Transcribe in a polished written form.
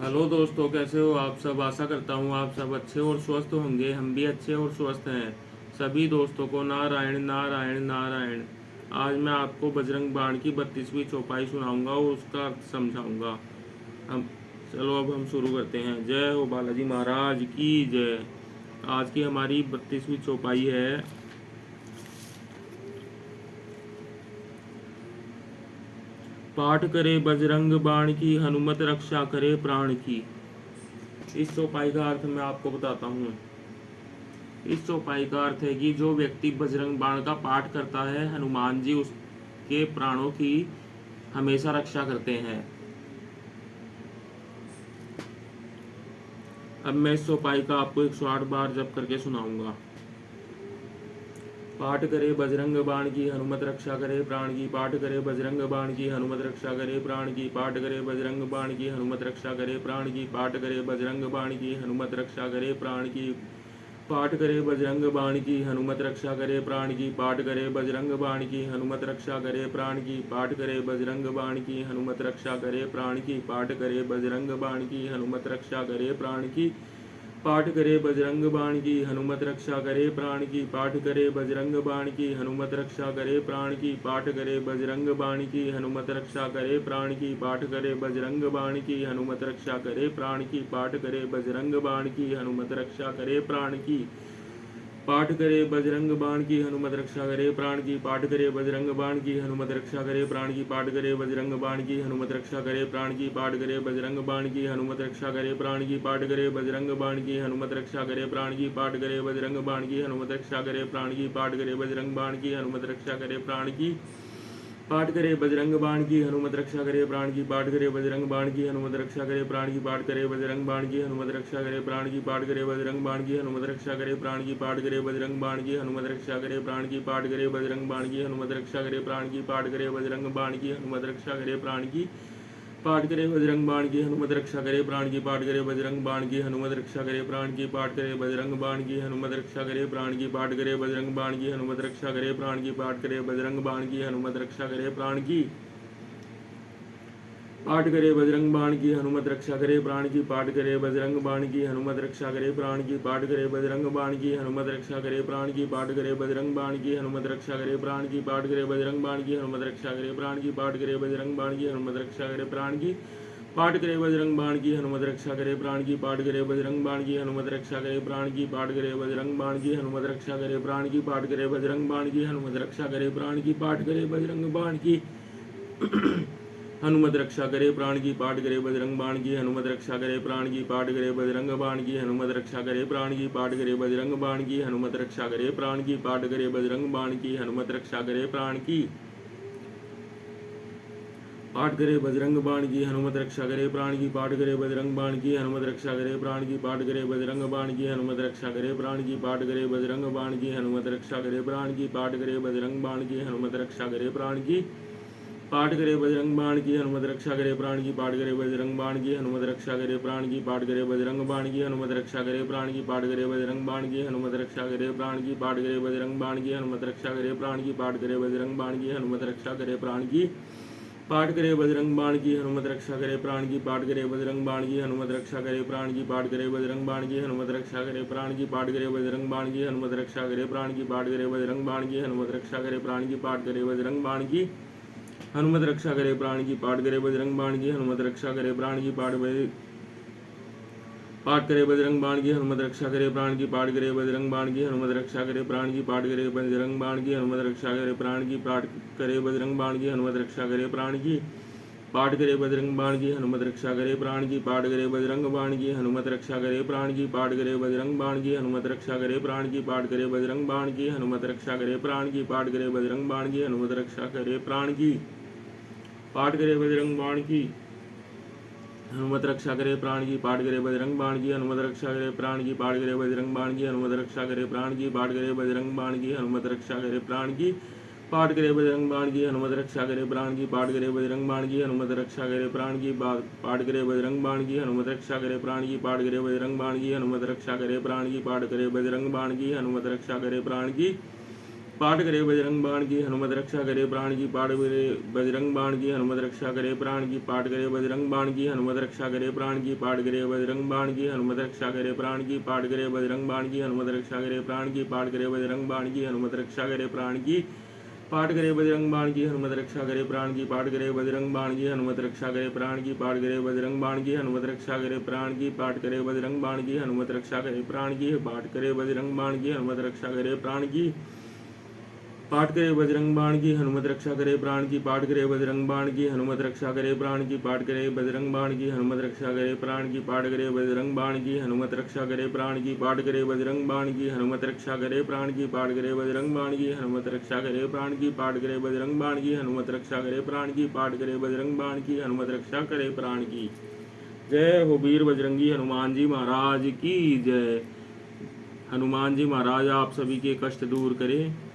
Hello दोस्तों, कैसे हो आप सब। आशा करता हूँ आप सब अच्छे और स्वस्थ होंगे। हम भी अच्छे और स्वस्थ हैं। सभी दोस्तों को नारायण नारायण नारायण। आज मैं आपको बजरंग बाण की 32वीं चौपाई सुनाऊंगा और उसका अर्थ समझाऊंगा। हम चलो अब हम शुरू करते हैं। जय हो बालाजी महाराज की जय। आज की हमारी 32वीं चौपाई है। पाठ करे बजरंग बाण की, हनुमत रक्षा करे प्राण की। इस चौपाई का अर्थ मैं आपको बताता हूँ। इस चौपाई का अर्थ है कि जो व्यक्ति बजरंग बाण का पाठ करता है, हनुमान जी उसके प्राणों की हमेशा रक्षा करते हैं। अब मैं इस चौपाई का आपको 108 बार जप करके सुनाऊंगा। पाठ करे बजरंग बाण की, हनुमत रक्षा करे प्राण की। पाठ करे बजरंग बाण की, हनुमत रक्षा करे प्राण की। पाठ करे बजरंग बाण की, हनुमत रक्षा करे प्राण की। पाठ करे बजरंग बाण की, हनुमत रक्षा करे प्राण की। पाठ करे बजरंग बाण की, हनुमत रक्षा करे प्राण की। पाठ करे बजरंग बाण की, हनुमत रक्षा करे प्राण की। पाठ करे बजरंग बाण की, हनुमत रक्षा करे प्राण की। पाठ करे बजरंग बाण की, हनुमत रक्षा करे प्राण की। पाठ करे बजरंग बाण की, हनुमत रक्षा करे प्राण की। पाठ करे बजरंग बाण की, हनुमत रक्षा करे प्राण की। पाठ करे बजरंग बाण की, हनुमत रक्षा करे प्राण की। पाठ करे बजरंग बाण की, हनुमत रक्षा करे प्राण की। पाठ करे बजरंग बाण की, हनुमत रक्षा करे प्राण की। पाठ करे बजरंग बाण की, हनुमत रक्षा करे प्राण की। पाठ करे बजरंग बाण की, हनुमत रक्षा करे प्राण की। पाठ करे बजरंग बाण की, हनुमत रक्षा करे प्राण की। पाठ करे बजरंग बाण की, हनुमत रक्षा करे प्राण की। पाठ करे बजरंग बाण की, हनुमत रक्षा करे प्राण की। पाठ करे बजरंग बाण की, हनुमत रक्षा करे प्राण की। पाठ करे बजरंग बाण की, हनुमत रक्षा करे प्राण की। पाठ करे बजरंग बाण की, हनुमत रक्षा करे प्राण की। पाठ करे बजरंग बाण की, हनुमत रक्षा करे प्राण की। पाठ करे बजरंग बाण की, हनुमत रक्षा करे प्राण की। पाठ करे बजरंग बाण की, हनुमत रक्षा करे प्राण की। पाठ करे बजरंग बाण की, हनुमत रक्षा करे प्राण की। पाठ करे बजरंग बाण की, हनुमत रक्षा करे प्राण की। पाठ करे बजरंग बाण की, हनुमत रक्षा करे प्राण की। पाठ करे बजरंग बाण की, हनुमत रक्षा करे प्राण की। पाठ करे बजरंग बाण की, हनुमत रक्षा करे प्राण की। पाठ करे बजरंग बाण की, हनुमत रक्षा करे प्राण की। पाठ करे बजरंग बाण की, हनुमत रक्षा करे प्राण की। पाठ करे बजरंग बाण की, हनुमत रक्षा करे प्राण की। पाठ करे बजरंग बाण की, हनुमत रक्षा करे प्राण की। पाठ करे बजरंग बाण की, हनुमत रक्षा करे प्राण की। पाठ करे बजरंग बाण की, हनुमत रक्षा करे प्राण की। पाठ करे बजरंग बाण की, हनुमत रक्षा करे प्राण की। पाठ करे बजरंग बाण की, हनुमत रक्षा करे प्राण की। पाठ करे बजरंग बाण की, हनुमत रक्षा करे प्राण की। पाठ करे बजरंग बाण की, हनुमत रक्षा करे प्राण की। पाठ करे बजरंग बाण की, हनुमत रक्षा करे प्राण की। पाठ करे बजरंग बाण की, हनुमत रक्षा करे प्राण की। पाठ करे बजरंग बाण की, हनुमत रक्षा करे प्राण की। पाठ करे बजरंग बाण की, हनुमत रक्षा करे प्राण की। पाठ करे बजरंग बाण की, हनुमत रक्षा करे प्राण की। पाठ करे बजरंग बाण की, हनुमत रक्षा करे प्राण की। पाठ करे बजरंग बाण की, हनुमत रक्षा करे प्राण की। पाठ करे बजरंग बाण की, हनुमत रक्षा करे प्राण की। पाठ करे बजरंग बाण की, हनुमत रक्षा करे प्राण की। पाठ करे बजरंग बाण की, हनुमत रक्षा करे प्राण की। पाठ करे बजरंग बाण की, हनुमत रक्षा करे प्राण की। पाठ करे बजरंग बाण की, हनुमत रक्षा करे प्राण की। पाठ करे बजरंग बाण की, हनुमत रक्षा करे प्राण की। पाठ करे बजरंग बाण की, हनुमत रक्षा करे प्राण की। पाठ करे बजरंग बाण की, हनुमत रक्षा करे प्राण की। पाठ करे बजरंग बाण की, हनुमत रक्षा करे प्राण की। पाठ करे बजरंग बाण की, हनुमत रक्षा करे प्राण की। पाठ करे बजरंग बाण की, हनुमत रक्षा करे प्राण की। पाठ करे बजरंग बाण की, हनुमत रक्षा करे प्राण की। पाठ करे बजरंग बाण की, हनुमत रक्षा करे प्राण की। पाठ करे बजरंग बाण की, हनुमत रक्षा करे प्राण की। पाठ करे बजरंग बाण की, हनुमत रक्षा करे प्राण की। पाठ करे बजरंग बाण की, हनुमत रक्षा करे प्राण की। पाठ करे बजरंग बाण की, हनुमत रक्षा करे प्राण की। पाठ करे बजरंग बाण की, हनुमत रक्षा करे प्राण की। पाठ करे बजरंग बाण की, हनुमत रक्षा करे प्राण की। पाठ करे बजरंग बाण की, हनुमत रक्षा करे प्राण की। पाठ करे बजरंग बाण की, हनुमत रक्षा करे प्राण की। पाठ करे बजरंग बाण की, हनुमत रक्षा करे प्राण की। पाठ करे बजरंग बाण की, हनुमत रक्षा करे प्राण की। पाठ करे बजरंग बाण की, हनुमत रक्षा करे प्राण की। पाठ करे बजरंग बाण की, हनुमत रक्षा करे प्राण की। पाठ करे बजरंग बाण की, हनुमत रक्षा करे प्राण की। पाठ करे बजरंग बाण की, हनुमत रक्षा करे प्राण की। पाठ करे बजरंग बाण की, हनुमत रक्षा करे प्राण की। पाठ करे बजरंग बाण की, हनुमत रक्षा करे प्राण की। पाठ करे बजरंग बाण की, हनुमत रक्षा करे प्राण की। पाठ करे बजरंग बाण की, हनुमत रक्षा करे प्राण की। पाठ करे बजरंग बाण की, हनुमत रक्षा करे प्राण की। पाठ करे बजरंग बाण की, हनुमत रक्षा करे प्राण की। पाठ करे बजरंग बाण की, हनुमत रक्षा करे प्राण की। पाठ करे बजरंग बाण की, हनुमत रक्षा करे प्राण की। पाठ करे बजरंग बाण की, हनुमत रक्षा करे प्राण की। पाठ करे बजरंग बाण की, हनुमत रक्षा करे प्राण की। पाठ करे बजरंग बाण की हनुमत रक्षा करे प्राण की पाठ करे बजरंग बाण की हनुमत रक्षा करे प्राण की पाठ करे बजरंग बाण की हनुमत रक्षा करे प्राण की पाठ करे बजरंग बाण की हनुमत रक्षा करे प्राण की पाठ करे बजरंग बाण की हनुमत रक्षा करे प्राण की पाठ करे बजरंग बाण की हनुमत रक्षा करे प्राण की पाठ करे बजरंग बाण की हनुमत रक्षा करे प्राण की पाठ करे बजरंग बाण की हनुमत रक्षा करे प्राण की पाठ करे बजरंग बाण की हनुमत रक्षा करे प्राण की पाठ करे बजरंग बाण की हनुमत रक्षा करे प्राण की पाठ करे बजरंग बाण की हनुमत रक्षा करे प्राण की पाठ करे बजरंग बाण की हनुमत रक्षा करे प्राण की पाठ करे बजरंग बाण की हनुमत रक्षा करे प्राण की पाठ करे बजरंग बाण की हनुमत रक्षा करे प्राण की पाठ करे बजरंग बाण की हनुमत रक्षा करे प्राण की पाठ करे बजरंग बाण की हनुमत रक्षा करे प्राण की पाठ करे बजरंग बाण की हनुमत रक्षा करे प्राण की पाठ करे बजरंग बाण की हनुमत रक्षा करे प्राण की पाठ करे बजरंग बाण की हनुमत रक्षा करे प्राण की। जय हो वीर बजरंगी हनुमान जी महाराज की जय। हनुमान जी महाराज आप सभी के कष्ट दूर करें।